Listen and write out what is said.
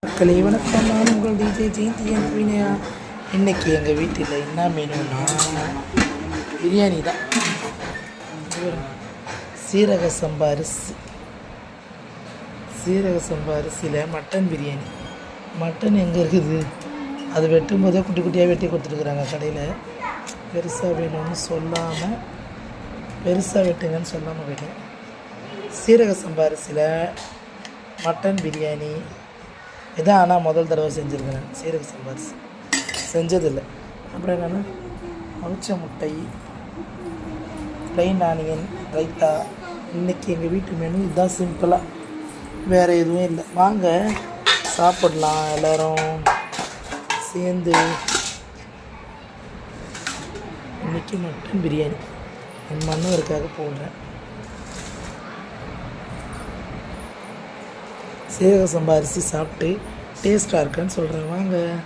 மக்களே வணக்கம், நான் உங்கள் டிஜே ஜெயந்தி என் வினயா. இன்றைக்கி எங்கள் வீட்டில் என்ன மெனுன்னா பிரியாணி தான். சீரக சம்பா அரிசியில் மட்டன் பிரியாணி. மட்டன் எங்கே இருக்குது? அது வெட்டும் போதே குட்டி குட்டியாக வெட்டி கொடுத்துருக்குறாங்க கடையில். பெருசாக வேணும்னு சொல்லாமல் பெருசாக வெட்டுங்கன்னு சொல்லாமல் போயிட்டேன். சீரக சம்பா அரிசியில் மட்டன் பிரியாணி இதான். ஆனால் முதல் தடவை செஞ்சுருக்கிறேன். சீரக சம்பா அரிசி செஞ்சதில்லை. அப்புறம் என்னென்னா அவிச்ச முட்டை, ப்ளைன் ஆனியன், ரைத்தா. இன்றைக்கி எங்கள் வீட்டு மெனு இதுதான், சிம்பிளாக, வேறு எதுவும் இல்லை. வாங்க சாப்பிடலாம் எல்லோரும் சேர்ந்து. இன்றைக்கி மட்டன் பிரியாணி என் மன்னவருக்காக போடுறேன். சீரக சம்பா அரிசி சாப்பிட்டு டேஸ்ட்டாக இருக்குன்னு சொல்கிறேன். வாங்க.